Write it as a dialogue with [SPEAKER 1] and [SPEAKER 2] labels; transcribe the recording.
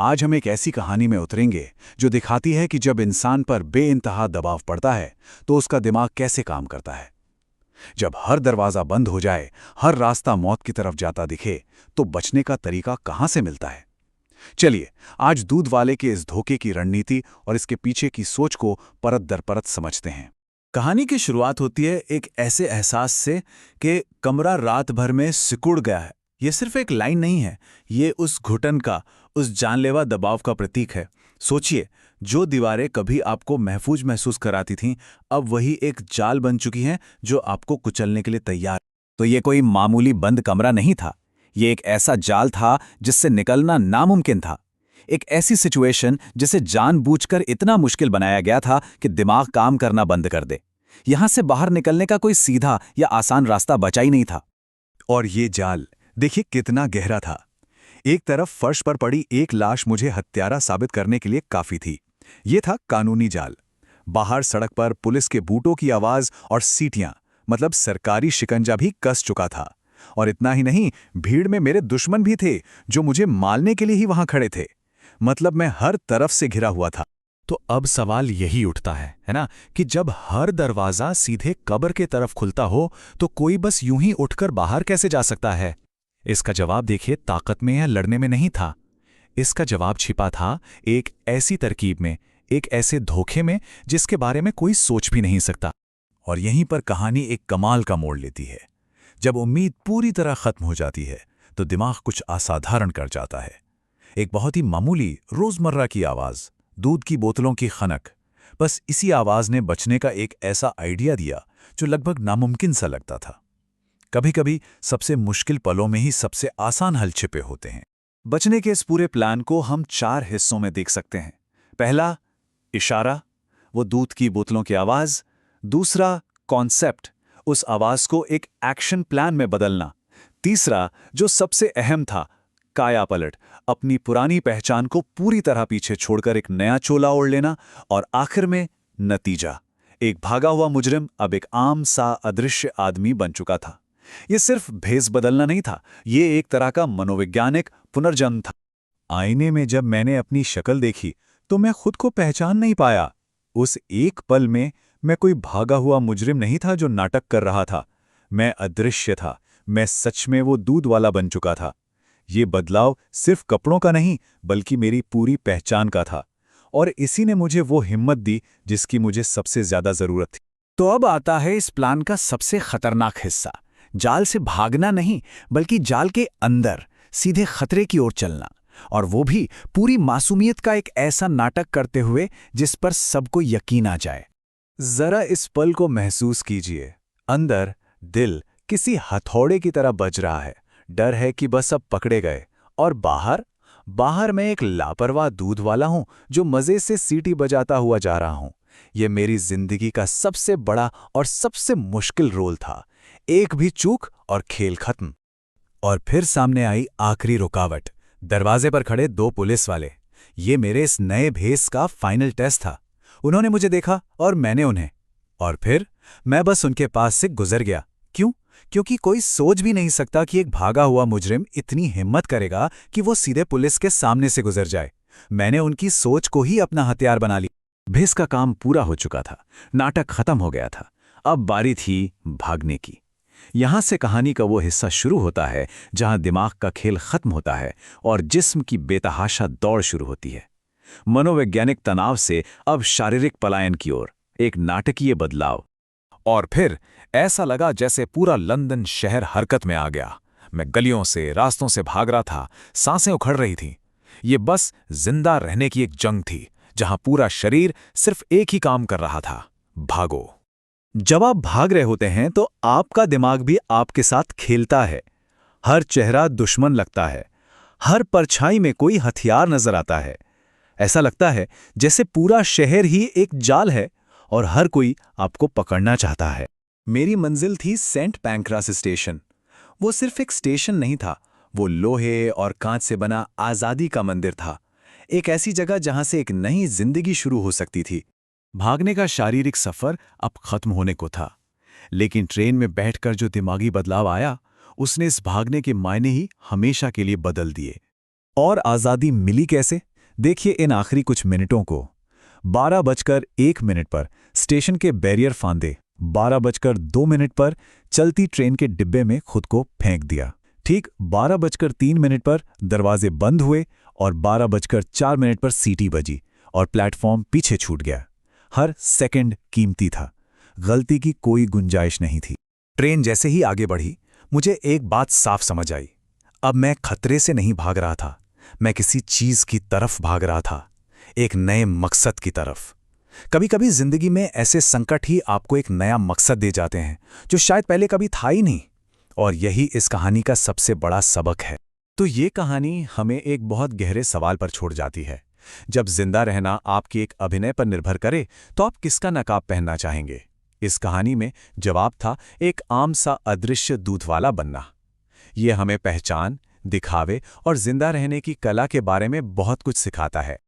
[SPEAKER 1] आज हम एक ऐसी कहानी में उतरेंगे जो दिखाती है कि जब इंसान पर बेइंतहा दबाव पड़ता है तो उसका दिमाग कैसे काम करता है। जब हर दरवाजा बंद हो जाए, हर रास्ता मौत की तरफ जाता दिखे, तो बचने का तरीका कहां से मिलता है। चलिए, आज दूध वाले के इस धोखे की रणनीति और इसके पीछे की सोच को परत दर परत समझते हैं।
[SPEAKER 2] कहानी की शुरुआत होती है एक ऐसे एहसास से कि कमरा रात भर में सिकुड़ गया है। ये सिर्फ एक लाइन नहीं है, ये उस घुटन का, उस जानलेवा दबाव का प्रतीक है। सोचिए, जो दीवारें कभी आपको महफूज महसूस कराती थीं, अब वही एक जाल बन चुकी हैं जो आपको कुचलने के लिए तैयार।
[SPEAKER 3] तो ये कोई मामूली बंद कमरा नहीं था। ये एक ऐसा जाल था जिससे निकलना नामुमकिन था। एक ऐसी सिचुएशन जिसे जानबूझकर इतना मुश्किल बनाया गया था कि दिमाग काम करना बंद कर दे। यहां से बाहर निकलने का कोई सीधा या आसान रास्ता बचा ही नहीं था।
[SPEAKER 1] और ये जाल देखिए कितना गहरा था। एक तरफ फर्श पर पड़ी एक लाश मुझे हत्यारा साबित करने के लिए काफी थी। ये था कानूनी जाल। बाहर सड़क पर पुलिस के बूटों की आवाज और सीटियां, मतलब सरकारी शिकंजा भी कस चुका था। और इतना ही नहीं, भीड़ में मेरे दुश्मन भी थे जो मुझे मारने के लिए ही वहां खड़े थे। मतलब मैं हर तरफ से घिरा हुआ था।
[SPEAKER 2] तो अब सवाल यही उठता है ना, कि जब हर दरवाजा सीधे कब्र के तरफ खुलता हो तो कोई बस यूं ही उठकर बाहर कैसे जा सकता है। इसका जवाब देखिए ताकत में या लड़ने में नहीं था। इसका जवाब छिपा था एक ऐसी तरकीब में, एक ऐसे धोखे में जिसके बारे में कोई सोच भी नहीं सकता।
[SPEAKER 1] और यहीं पर कहानी एक कमाल का मोड़ लेती है। जब उम्मीद पूरी तरह खत्म हो जाती है तो दिमाग कुछ असाधारण कर जाता है। एक बहुत ही मामूली रोजमर्रा की आवाज, दूध की बोतलों की खनक, बस इसी आवाज ने बचने का एक ऐसा आइडिया दिया जो लगभग नामुमकिन सा लगता था। कभी-कभी सबसे मुश्किल पलों में ही सबसे आसान हल छिपे होते हैं। बचने के इस पूरे प्लान को हम 4 हिस्सों में देख सकते हैं। पहला, इशारा, वो दूध की बोतलों की आवाज। दूसरा, कॉन्सेप्ट, उस आवाज को एक एक्शन प्लान में बदलना। तीसरा, जो सबसे अहम था, काया पलट, अपनी पुरानी पहचान को पूरी तरह पीछे छोड़कर एक नया चोला ओढ़ लेना। और आखिर में नतीजा, एक भागा हुआ मुजरिम अब एक आम सा अदृश्य आदमी बन चुका था। यह सिर्फ भेस बदलना नहीं था, यह एक तरह का मनोवैज्ञानिक पुनर्जन्म था। आईने में जब मैंने अपनी शक्ल देखी तो मैं खुद को पहचान नहीं पाया। उस एक पल में मैं कोई भागा हुआ मुजरिम नहीं था जो नाटक कर रहा था। मैं अदृश्य था। मैं सच में वो दूध वाला बन चुका था। ये बदलाव सिर्फ कपड़ों का नहीं, बल्कि मेरी पूरी पहचान का था। और इसी ने मुझे वो हिम्मत दी जिसकी मुझे सबसे ज्यादा जरूरत थी।
[SPEAKER 3] तो अब आता है इस प्लान का सबसे खतरनाक हिस्सा। जाल से भागना नहीं, बल्कि जाल के अंदर सीधे खतरे की ओर चलना। और वो भी पूरी मासूमियत का एक ऐसा नाटक करते हुए जिस पर सबको यकीन आ जाए।
[SPEAKER 1] जरा इस पल को महसूस कीजिए। अंदर दिल किसी हथौड़े की तरह बज रहा है। डर है कि बस अब पकड़े गए। और बाहर मैं एक लापरवाह दूध वाला हूं जो मजे से सीटी बजाता हुआ जा रहा हूं। यह मेरी जिंदगी का सबसे बड़ा और सबसे मुश्किल रोल था। एक भी चूक और खेल खत्म। और फिर सामने आई आखिरी रुकावट, दरवाजे पर खड़े 2 पुलिस वाले। ये मेरे इस नए भेस का फाइनल टेस्ट था। उन्होंने मुझे देखा और मैंने उन्हें। और फिर मैं बस उनके पास से गुजर गया। क्यों? क्योंकि कोई सोच भी नहीं सकता कि एक भागा हुआ मुजरिम इतनी हिम्मत करेगा कि वो सीधे पुलिस के सामने से गुजर जाए। मैंने उनकी सोच को ही अपना हथियार बना लिया। भेस का काम पूरा हो चुका था। नाटक खत्म हो गया था। अब बारी थी भागने की। यहां से कहानी का वो हिस्सा शुरू होता है जहां दिमाग का खेल खत्म होता है और जिस्म की बेतहाशा दौड़ शुरू होती है। मनोवैज्ञानिक तनाव से अब शारीरिक पलायन की ओर, एक नाटकीय बदलाव। और फिर ऐसा लगा जैसे पूरा लंदन शहर हरकत में आ गया। मैं गलियों से, रास्तों से भाग रहा था। सांसें उखड़ रही थीं। ये बस जिंदा रहने की एक जंग थी जहां पूरा शरीर सिर्फ एक ही काम कर रहा था, भागो। जब आप भाग रहे होते हैं तो आपका दिमाग भी आपके साथ खेलता है। हर चेहरा दुश्मन लगता है। हर परछाई में कोई हथियार नजर आता है। ऐसा लगता है जैसे पूरा शहर ही एक जाल है और हर कोई आपको पकड़ना चाहता है। मेरी मंजिल थी सेंट पैंक्रास स्टेशन। वो सिर्फ एक स्टेशन नहीं था, वो लोहे और कांच से बना आज़ादी का मंदिर था। एक ऐसी जगह जहां से एक नई जिंदगी शुरू हो सकती थी। भागने का शारीरिक सफर अब खत्म होने को था, लेकिन ट्रेन में बैठकर जो दिमागी बदलाव आया, उसने इस भागने के मायने ही हमेशा के लिए बदल दिए। और आज़ादी मिली कैसे?
[SPEAKER 2] देखिए इन आखिरी कुछ मिनटों को। 12:01 पर स्टेशन के बैरियर फांदे, 12:02 पर चलती ट्रेन के डिब्बे में खुद को फेंक दिया। ठीक 12:03 पर दरवाजे बंद हुए और 12:04 पर सीटी बजी और प्लेटफॉर्म पीछे छूट गया। हर सेकंड कीमती था, गलती की कोई गुंजाइश नहीं थी। ट्रेन जैसे ही आगे बढ़ी, मुझे एक बात साफ समझ आई। अब मैं खतरे से नहीं भाग रहा था, मैं किसी चीज की तरफ भाग रहा था, एक नए मकसद की तरफ। कभी कभी जिंदगी में ऐसे संकट ही आपको एक नया मकसद दे जाते हैं जो शायद पहले कभी था ही नहीं। और यही इस कहानी का सबसे बड़ा सबक है। तो ये कहानी हमें एक बहुत गहरे सवाल पर छोड़ जाती है। जब जिंदा रहना आपकी एक अभिनय पर निर्भर करे तो आप किसका नकाब पहनना चाहेंगे? इस कहानी में जवाब था एक आम सा अदृश्य दूत वाला बनना। ये हमें पहचान, दिखावे और जिंदा रहने की कला के बारे में बहुत कुछ सिखाता है।